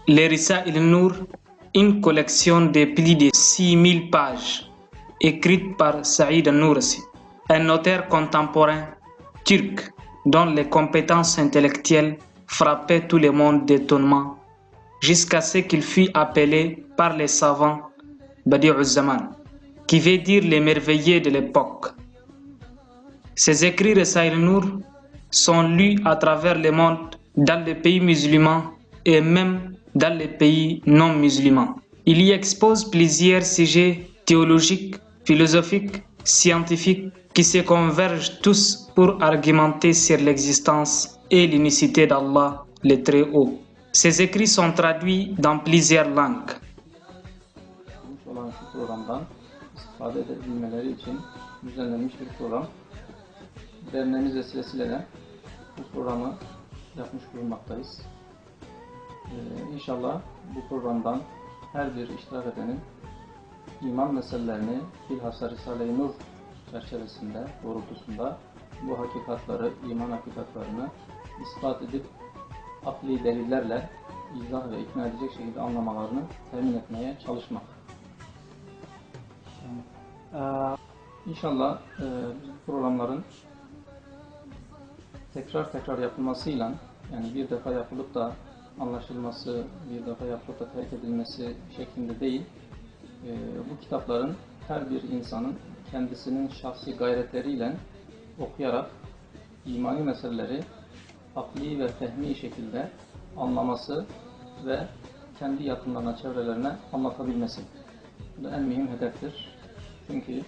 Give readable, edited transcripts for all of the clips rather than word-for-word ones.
Les Risale Nour, une collection de plus de 6000 pages, écrite par Saïd Noursi, un notaire contemporain turc dont les compétences intellectuelles frappaient tout le monde d'étonnement, jusqu'à ce qu'il fût appelé par les savants Badi'u Zaman, qui veut dire l'émerveillé de l'époque. Ses écrits Risale Nour sont lus à travers le monde, dans les pays musulmans et même dans les pays non musulmans. Il y expose plusieurs sujets théologiques, philosophiques, scientifiques qui se convergent tous pour argumenter sur l'existence et l'unicité d'Allah le Très-Haut. Ses écrits sont traduits dans plusieurs langues. Olan şu programdan istifade edebilmeleri için düzenlenmiş bir program. Derneğimiz vesilesiyle de bu programı yapmış bulunmaktayız. İnşallah bu programdan her bir iştirak edenin iman meselelerini bilhassa Risale-i Nur çerçevesinde, doğrultusunda bu hakikatları, iman hakikatlarını ispat edip akli delillerle izah ve ikna edecek şekilde anlamalarını temin etmeye çalışmak. İnşallah bu programların tekrar yapılmasıyla, yani bir defa yapılıp da anlaşılması, bir defa yapılıp da terk edilmesi şeklinde değil, bu kitapların her bir insanın kendisinin şahsi gayretleriyle okuyarak imani meseleleri akli ve fehmi şekilde anlaması ve kendi yakınlarına, çevrelerine anlatabilmesi. Bu da en mühim hedeftir. Çünkü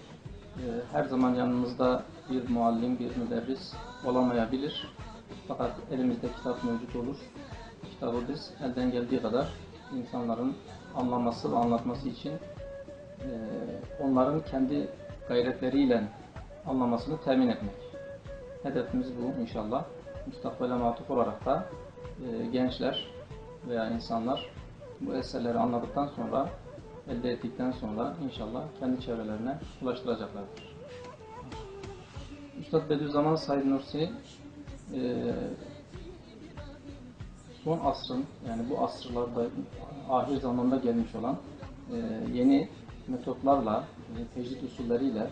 her zaman yanımızda bir muallim, bir müderris olamayabilir. Fakat elimizde kitap mevcut olur. Kitabı biz elden geldiği kadar insanların anlaması ve anlatması için onların kendi gayretleriyle anlamasını temin etmek. Hedefimiz bu inşallah. Müstakbele matuf olarak da gençler veya insanlar bu eserleri anladıktan sonra, elde ettikten sonra inşallah kendi çevrelerine ulaştıracaklardır. Üstad Bediüzzaman Said Nursi son asrın, yani bu asırlarda ahir zamanda gelmiş olan yeni metotlarla, tecrid usulleriyle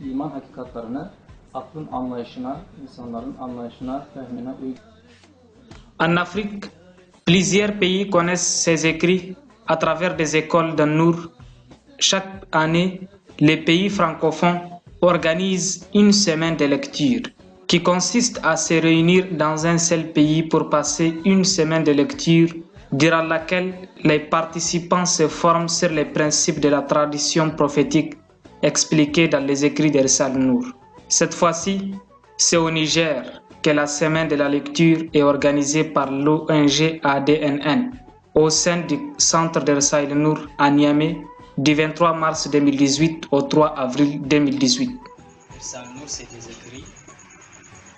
iman hakikatlarını aklın anlayışına, insanların anlayışına, fehmine uygun. En Afrique, plusieurs pays connaissent ses écrits à travers des écoles de Nour. Chaque année, les pays francophones organisent une semaine de lecture qui consiste à se réunir dans un seul pays pour passer une semaine de lecture durant laquelle les participants se forment sur les principes de la tradition prophétique expliqués dans les écrits de Risale Nour. Cette fois-ci, c'est au Niger que la semaine de la lecture est organisée par l'ONG ADNN au sein du centre de Risale Nour à Niamey du 23 mars 2018 au 3 avril 2018. Risale Nour, c'est des écrits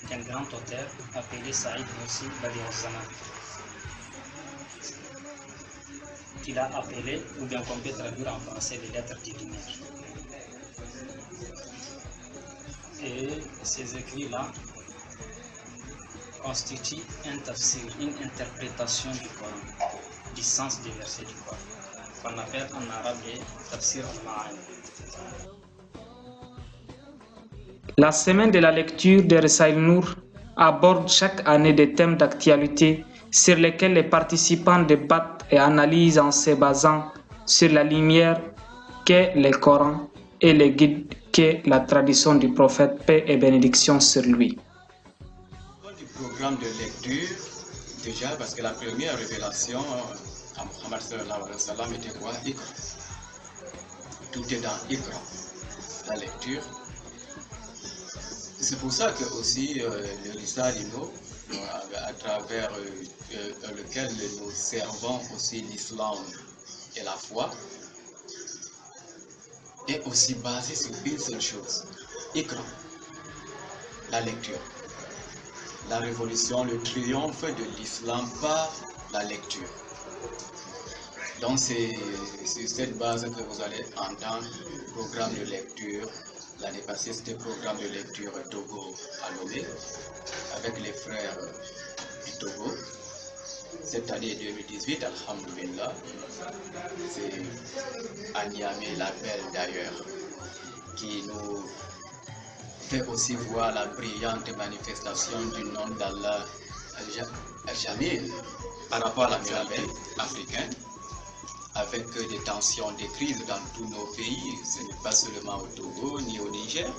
d'un grand auteur appelé Saïd Nursi Badi'u Zaman, qu'il a appelé, ou bien qu'on peut traduire en français, les lettres du lumière. Et ces écrits-là constituent un tafsir, une interprétation du Coran, du sens des versets du Coran, qu'on appelle en arabe les tafsir al-ma'ani. La semaine de la lecture de Risale Nour aborde chaque année des thèmes d'actualité sur lesquels les participants débattent et analysent en se basant sur la lumière qu'est le Coran et le guide qu'est la tradition du prophète, paix et bénédiction sur lui. Du programme de lecture, déjà parce que la première révélation à Muhammad sallallahu alayhi wa sallam était quoi? Iqra. Tout est dans Iqra, la lecture. C'est pour ça que aussi le Risale Nour, à travers lequel nous servons aussi l'islam et la foi, est aussi basé sur une seule chose, Iqra, la lecture. La révolution, le triomphe de l'islam par la lecture. Donc c'est sur cette base que vous allez entendre le programme de lecture. L'année passée, c'était le programme de lecture Togo à Lomé, avec les frères du Togo. cette année 2018, alhamdoulilah, c'est à Niamey, la belle d'ailleurs, qui nous fait aussi voir la brillante manifestation du nom d'Allah Al-Jamil par rapport à la pyramide africaine, avec des tensions, des crises dans tous nos pays. Ce n'est pas seulement au Togo ni au Niger,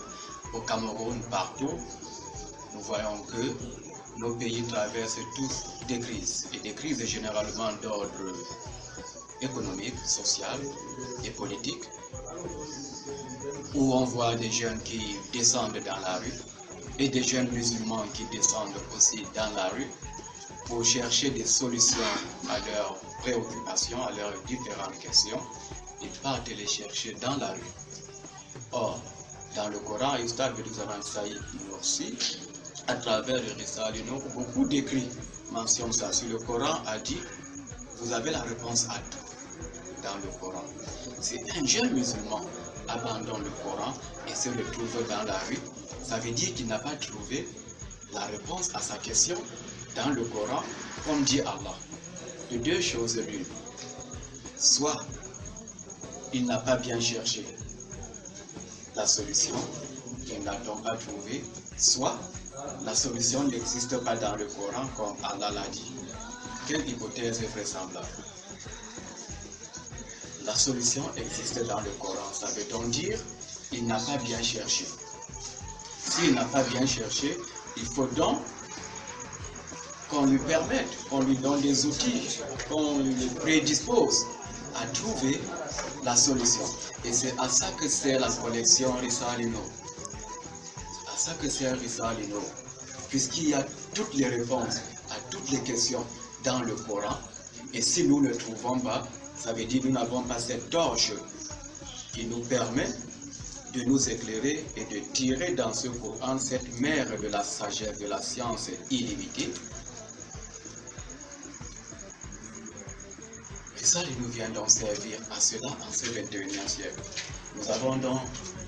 au Cameroun, partout. Nous voyons que nos pays traversent tous des crises, et des crises généralement d'ordre économique, social et politique, où on voit des jeunes qui descendent dans la rue et des jeunes musulmans qui descendent aussi dans la rue pour chercher des solutions à leurs préoccupations, à leurs différentes questions. Ils partent les chercher dans la rue. Or, dans le Coran, Ustad Bedizaman Saïd Nursi, à travers le Risale Nur, beaucoup d'écrits mentionnent ça. Si le Coran a dit, vous avez la réponse à tout dans le Coran. Si un jeune musulman abandonne le Coran et se retrouve dans la rue, ça veut dire qu'il n'a pas trouvé la réponse à sa question dans le Coran, comme dit Allah. De deux choses l'une. Soit il n'a pas bien cherché la solution, il n'a donc pas trouvé, soit la solution n'existe pas dans le Coran comme Allah l'a dit. Quelle hypothèse est vraisemblable? La solution existe dans le Coran, ça veut donc dire qu'il n'a pas bien cherché. S'il n'a pas bien cherché, il faut donc qu'on lui permette, qu'on lui donne des outils, qu'on lui prédispose à trouver la solution. Et c'est à ça que sert la collection Risale Nur. C'est à ça que sert Risale Nur. Puisqu'il y a toutes les réponses à toutes les questions dans le Coran. Et si nous ne trouvons pas, ça veut dire que nous n'avons pas cette torche qui nous permet de nous éclairer et de tirer dans ce Coran cette mer de la sagesse, de la science illimitée. Et ça nous vient donc servir à cela en ce 21e siècle. Nous avons donc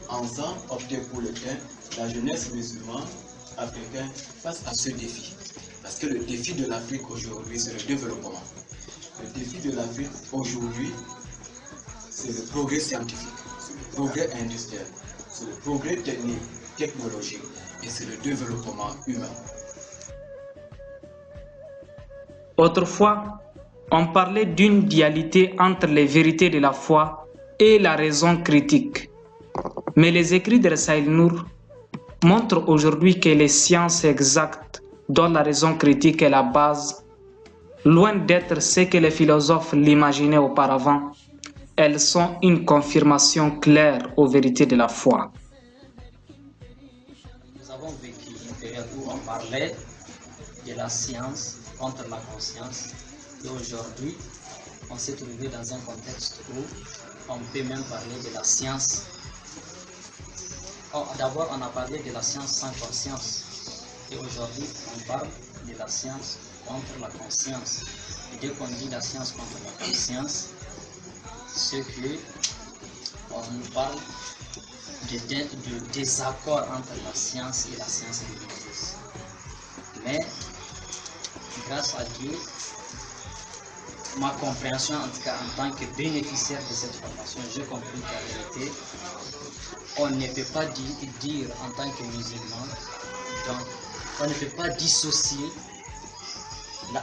ensemble opté pour le thème la jeunesse musulmane africaine face à ce défi. Parce que le défi de l'Afrique aujourd'hui, c'est le développement. Le défi de l'Afrique aujourd'hui, c'est le progrès scientifique, c'est le progrès industriel, c'est le progrès technique, technologique et c'est le développement humain. Autrefois, on parlait d'une dualité entre les vérités de la foi et la raison critique. Mais les écrits de Risale Nur montrent aujourd'hui que les sciences exactes dont la raison critique est la base, loin d'être ce que les philosophes l'imaginaient auparavant, elles sont une confirmation claire aux vérités de la foi. Nous avons vécu une période où on parlait de la science contre la conscience. Et aujourd'hui, on s'est trouvé dans un contexte où on peut même parler de la science. D'abord, on a parlé de la science sans conscience. Et aujourd'hui, on parle de la science contre la conscience. Et dès qu'on dit la science contre la conscience, c'est que on nous parle de désaccord entre la science et la science religieuse. Mais, grâce à Dieu, ma compréhension, en tout cas en tant que bénéficiaire de cette formation, j'ai compris qu'en réalité, on ne peut pas dire en tant que musulman, donc on ne peut pas dissocier,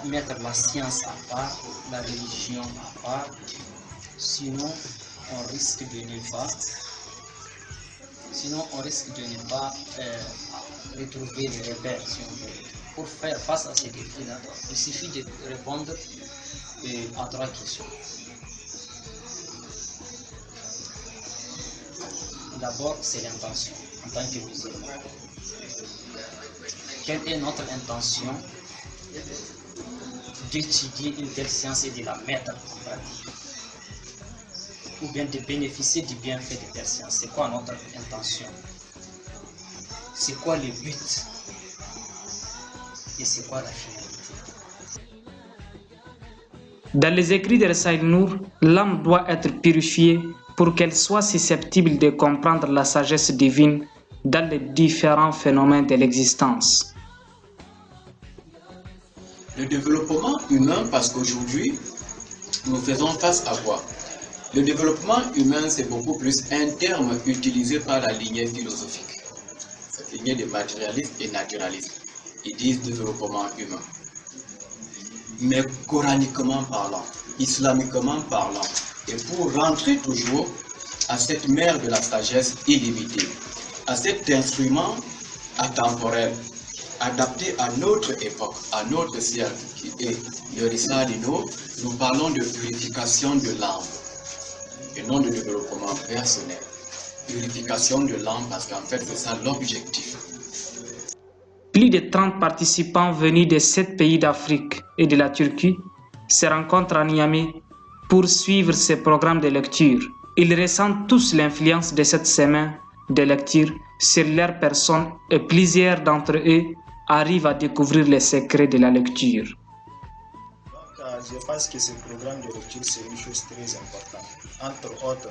mettre la science à part, la religion à part, sinon on risque de ne pas, retrouver les repères, si on veut. Pour faire face à ces défis-là, il suffit de répondre à 3 questions. D'abord, c'est l'intention en tant que musulman. Quelle est notre intention d'étudier une telle science et de la mettre en pratique? Ou bien de bénéficier du bienfait de telle science? C'est quoi notre intention? C'est quoi le but? Et c'est quoi la finalité? Dans les écrits de Risale Nur, l'âme doit être purifiée pour qu'elle soit susceptible de comprendre la sagesse divine dans les différents phénomènes de l'existence. Le développement humain, parce qu'aujourd'hui, nous faisons face à quoi? Le développement humain, c'est beaucoup plus un terme utilisé par la lignée philosophique. Cette lignée de matérialisme et naturalisme. Ils disent développement humain. Mais coraniquement parlant, islamiquement parlant, et pour rentrer toujours à cette mer de la sagesse illimitée, à cet instrument atemporel, adapté à notre époque, à notre siècle, qui est le Rissalino, nous parlons de purification de l'âme, et non de développement personnel. Purification de l'âme, parce qu'en fait, c'est ça l'objectif. Plus de 30 participants venus de 7 pays d'Afrique et de la Turquie se rencontrent à Niamey pour suivre ce programme de lecture. Ils ressentent tous l'influence de cette semaine de lecture sur leur personne et plusieurs d'entre eux arrivent à découvrir les secrets de la lecture. Donc, je pense que ce programme de lecture, c'est une chose très importante. Entre autres,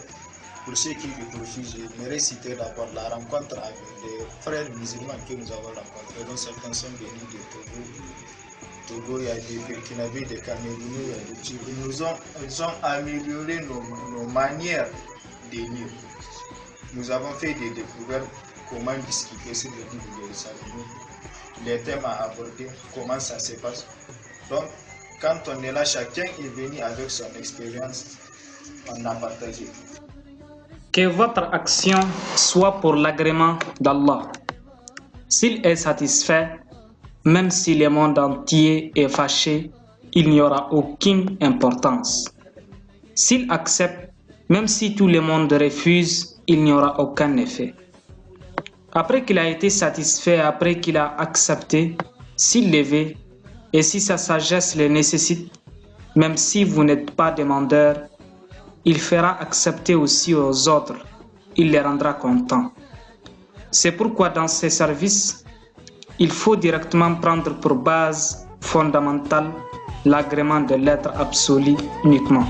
pour ceux qui le profilent, j'aimerais citer d'abord la rencontre avec des frères musulmans que nous avons rencontrés, dont certains sont venus de Togo, il y a des Burkinabés, des Camerounais, il y a des Tchèques. Ils ont amélioré nos manières de lire. Nous avons fait des découvertes, comment discuter sur le livre de Rissalino, les thèmes à aborder, comment ça se passe. Donc, quand on est là, chacun est venu avec son expérience, on a partagé. Que votre action soit pour l'agrément d'Allah. S'il est satisfait, même si le monde entier est fâché, il n'y aura aucune importance. S'il accepte, même si tout le monde refuse, il n'y aura aucun effet. Après qu'il a été satisfait, après qu'il a accepté, s'il le veut, et si sa sagesse le nécessite, même si vous n'êtes pas demandeur, il fera accepter aussi aux autres, il les rendra contents. C'est pourquoi dans ces services, il faut directement prendre pour base fondamentale l'agrément de l'être absolu uniquement.